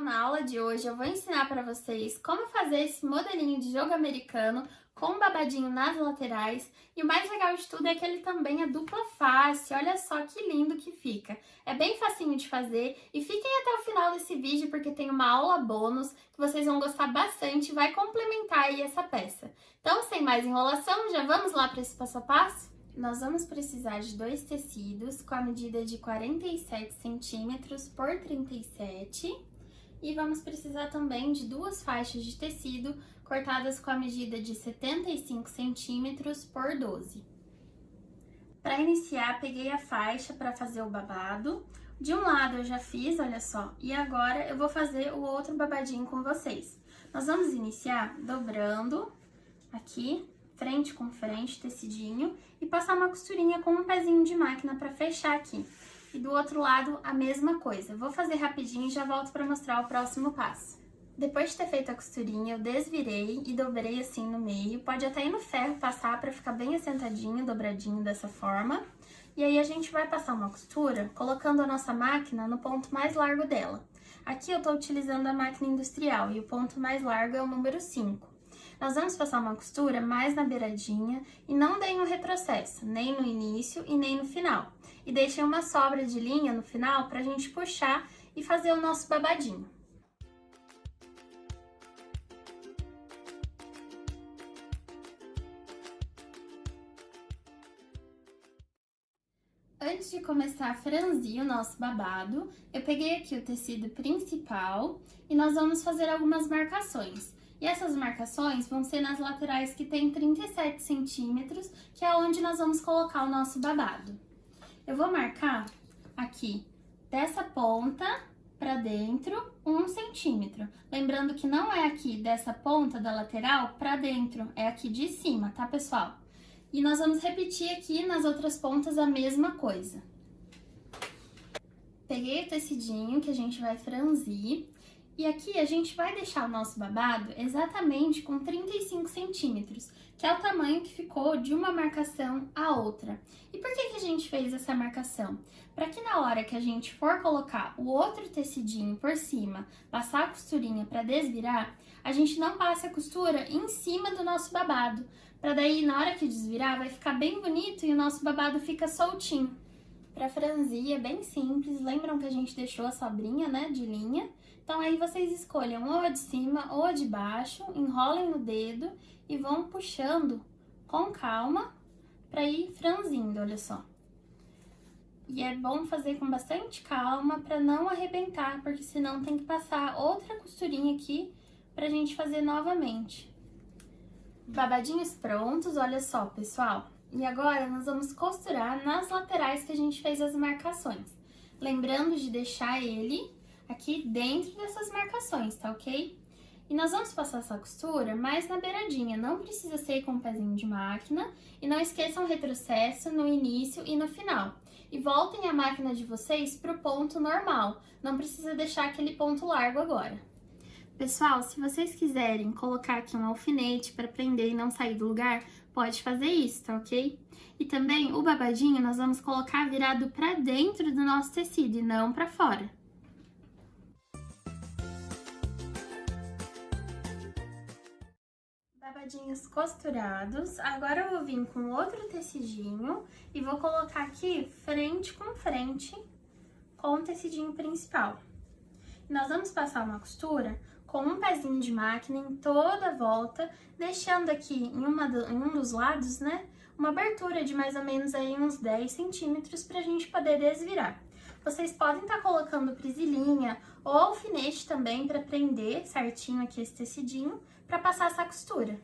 na aula de hoje eu vou ensinar para vocês como fazer esse modelinho de jogo americano com babadinho nas laterais. E o mais legal de tudo é que ele também é dupla face, olha só que lindo que fica. É bem facinho de fazer e fiquem até o final desse vídeo porque tem uma aula bônus que vocês vão gostar bastante e vai complementar aí essa peça. Então, sem mais enrolação, já vamos lá para esse passo a passo? Nós vamos precisar de dois tecidos com a medida de 47 centímetros por 37 e vamos precisar também de duas faixas de tecido cortadas com a medida de 75 centímetros por 12. Para iniciar, peguei a faixa para fazer o babado. De um lado eu já fiz, olha só, e agora eu vou fazer o outro babadinho com vocês. Nós vamos iniciar dobrando aqui, frente com frente, tecidinho, e passar uma costurinha com um pezinho de máquina para fechar aqui. E do outro lado, a mesma coisa. Vou fazer rapidinho e já volto para mostrar o próximo passo. Depois de ter feito a costurinha, eu desvirei e dobrei assim no meio. Pode até ir no ferro passar para ficar bem assentadinho, dobradinho dessa forma. E aí a gente vai passar uma costura colocando a nossa máquina no ponto mais largo dela. Aqui eu tô utilizando a máquina industrial e o ponto mais largo é o número 5. Nós vamos passar uma costura mais na beiradinha e não deem um retrocesso, nem no início e nem no final. E deixem uma sobra de linha no final pra gente puxar e fazer o nosso babadinho. Antes de começar a franzir o nosso babado, eu peguei aqui o tecido principal e nós vamos fazer algumas marcações. E essas marcações vão ser nas laterais que tem 37 centímetros, que é onde nós vamos colocar o nosso babado. Eu vou marcar aqui, dessa ponta para dentro, 1 centímetro. Lembrando que não é aqui dessa ponta da lateral para dentro, é aqui de cima, tá, pessoal? E nós vamos repetir aqui nas outras pontas a mesma coisa. Peguei o tecidinho que a gente vai franzir. E aqui a gente vai deixar o nosso babado exatamente com 35 centímetros, que é o tamanho que ficou de uma marcação à outra. E por que a gente fez essa marcação? Para que na hora que a gente for colocar o outro tecidinho por cima, passar a costurinha para desvirar, a gente não passe a costura em cima do nosso babado. Para daí, na hora que desvirar, vai ficar bem bonito e o nosso babado fica soltinho. Para franzir é bem simples, lembram que a gente deixou a sobrinha, né, de linha? Então aí vocês escolham ou a de cima ou a de baixo, enrolem no dedo e vão puxando com calma para ir franzindo, olha só. E é bom fazer com bastante calma para não arrebentar, porque senão tem que passar outra costurinha aqui pra gente fazer novamente. Babadinhos prontos, olha só, pessoal. E agora nós vamos costurar nas laterais que a gente fez as marcações. Lembrando de deixar ele aqui dentro dessas marcações, tá ok? E nós vamos passar essa costura mais na beiradinha, não precisa ser com o pezinho de máquina. E não esqueçam o retrocesso no início e no final. E voltem a máquina de vocês pro ponto normal, não precisa deixar aquele ponto largo agora. Pessoal, se vocês quiserem colocar aqui um alfinete para prender e não sair do lugar, pode fazer isso, tá ok? E também o babadinho nós vamos colocar virado para dentro do nosso tecido e não para fora. Babadinhos costurados, agora eu vou vir com outro tecidinho e vou colocar aqui frente com frente com o tecidinho principal. E nós vamos passar uma costura com um pezinho de máquina em toda a volta, deixando aqui em um dos lados, né, uma abertura de mais ou menos aí uns 10 centímetros pra gente poder desvirar. Vocês podem estar colocando prisilinha ou alfinete também para prender certinho aqui esse tecidinho, para passar essa costura.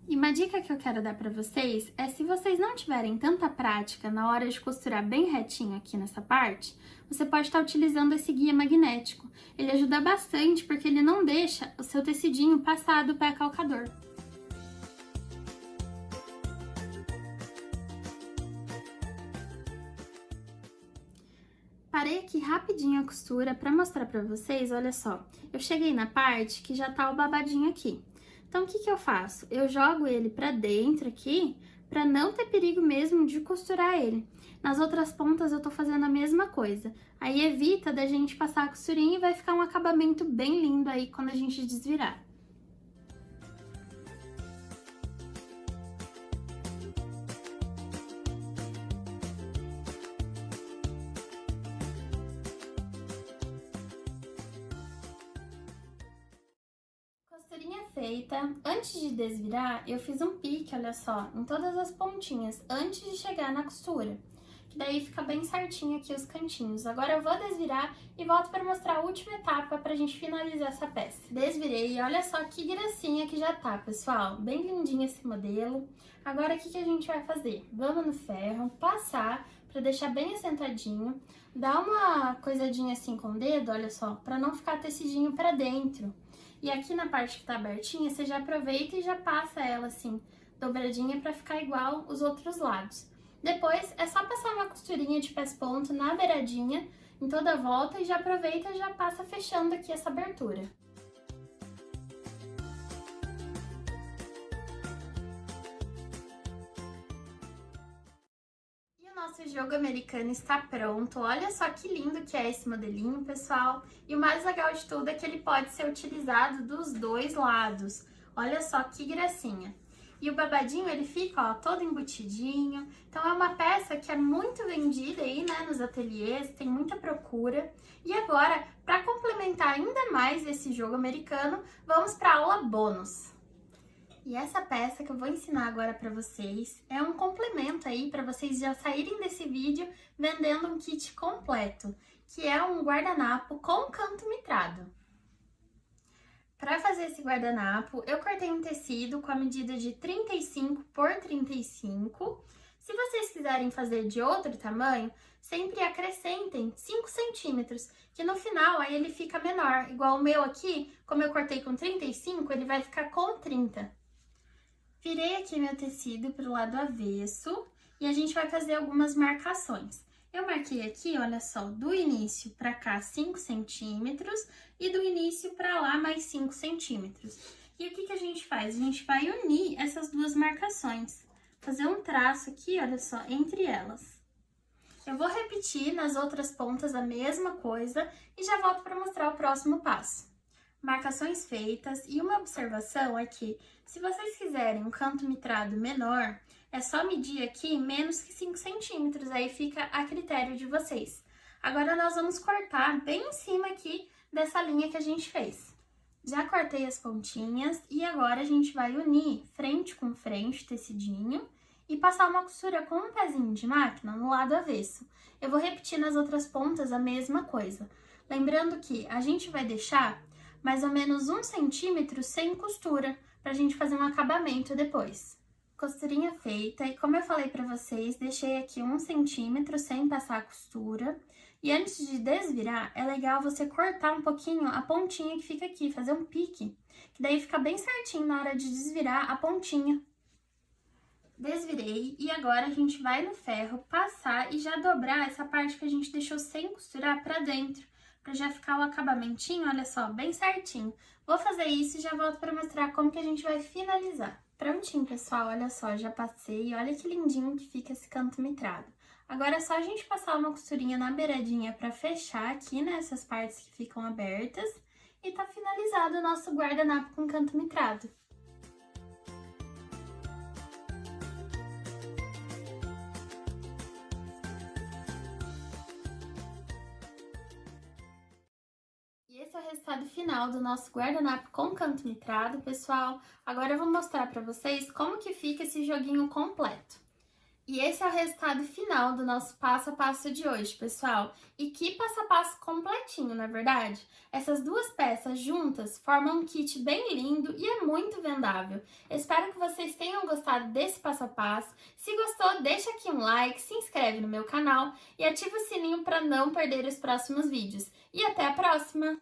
E uma dica que eu quero dar para vocês é, se vocês não tiverem tanta prática na hora de costurar bem retinho aqui nessa parte, você pode estar utilizando esse guia magnético. Ele ajuda bastante porque ele não deixa o seu tecidinho passar do pé calcador. Parei aqui rapidinho a costura para mostrar para vocês, olha só. Eu cheguei na parte que já tá o babadinho aqui. Então, o que que eu faço? Eu jogo ele pra dentro aqui, pra não ter perigo mesmo de costurar ele. Nas outras pontas eu tô fazendo a mesma coisa. Aí evita da gente passar a costurinha e vai ficar um acabamento bem lindo aí quando a gente desvirar. Costurinha feita, antes de desvirar, eu fiz um pique, olha só, em todas as pontinhas, antes de chegar na costura. Que daí fica bem certinho aqui os cantinhos. Agora eu vou desvirar e volto para mostrar a última etapa pra gente finalizar essa peça. Desvirei e olha só que gracinha que já tá, pessoal. Bem lindinho esse modelo. Agora o que a gente vai fazer? Vamos no ferro, passar pra deixar bem assentadinho. Dá uma coisadinha assim com o dedo, olha só, pra não ficar tecidinho pra dentro. E aqui na parte que tá abertinha, você já aproveita e já passa ela assim, dobradinha pra ficar igual os outros lados. Depois é só passar uma costurinha de pés-ponto na beiradinha, em toda a volta, e já aproveita e já passa fechando aqui essa abertura. E o nosso jogo americano está pronto. Olha só que lindo que é esse modelinho, pessoal. E o mais legal de tudo é que ele pode ser utilizado dos dois lados. Olha só que gracinha. E o babadinho, ele fica, ó, todo embutidinho. Então, é uma peça que é muito vendida aí, né, nos ateliês, tem muita procura. E agora, para complementar ainda mais esse jogo americano, vamos para a aula bônus. E essa peça que eu vou ensinar agora para vocês é um complemento aí para vocês já saírem desse vídeo vendendo um kit completo, que é um guardanapo com canto mitrado. Para fazer esse guardanapo, eu cortei um tecido com a medida de 35 por 35. Se vocês quiserem fazer de outro tamanho, sempre acrescentem 5 centímetros, que no final aí ele fica menor. Igual o meu aqui, como eu cortei com 35, ele vai ficar com 30. Virei aqui meu tecido para o lado avesso e a gente vai fazer algumas marcações. Eu marquei aqui, olha só, do início para cá 5 centímetros e do início para lá mais 5 centímetros. E o que a gente faz? A gente vai unir essas duas marcações, fazer um traço aqui, olha só, entre elas. Eu vou repetir nas outras pontas a mesma coisa e já volto para mostrar o próximo passo. Marcações feitas, e uma observação é que, se vocês quiserem um canto mitrado menor, é só medir aqui menos que 5 centímetros, aí fica a critério de vocês. Agora nós vamos cortar bem em cima aqui dessa linha que a gente fez. Já cortei as pontinhas e agora a gente vai unir frente com frente, tecidinho, e passar uma costura com um pezinho de máquina no lado avesso. Eu vou repetir nas outras pontas a mesma coisa. Lembrando que a gente vai deixar mais ou menos 1 centímetro sem costura, pra gente fazer um acabamento depois. Costurinha feita, e como eu falei pra vocês, deixei aqui 1 centímetro sem passar a costura. E antes de desvirar, é legal você cortar um pouquinho a pontinha que fica aqui, fazer um pique, que daí fica bem certinho na hora de desvirar a pontinha. Desvirei, e agora a gente vai no ferro passar e já dobrar essa parte que a gente deixou sem costurar pra dentro, pra já ficar o acabamentinho, olha só, bem certinho. Vou fazer isso e já volto pra mostrar como que a gente vai finalizar. Prontinho, pessoal, olha só, já passei, olha que lindinho que fica esse canto mitrado. Agora é só a gente passar uma costurinha na beiradinha pra fechar aqui, né, essas partes que ficam abertas, e tá finalizado o nosso guardanapo com canto mitrado. E esse é o resultado final do nosso guardanapo com canto mitrado, pessoal. Agora eu vou mostrar pra vocês como que fica esse joguinho completo. E esse é o resultado final do nosso passo a passo de hoje, pessoal. E que passo a passo completinho, não é verdade? Essas duas peças juntas formam um kit bem lindo e é muito vendável. Espero que vocês tenham gostado desse passo a passo. Se gostou, deixa aqui um like, se inscreve no meu canal e ativa o sininho para não perder os próximos vídeos. E até a próxima!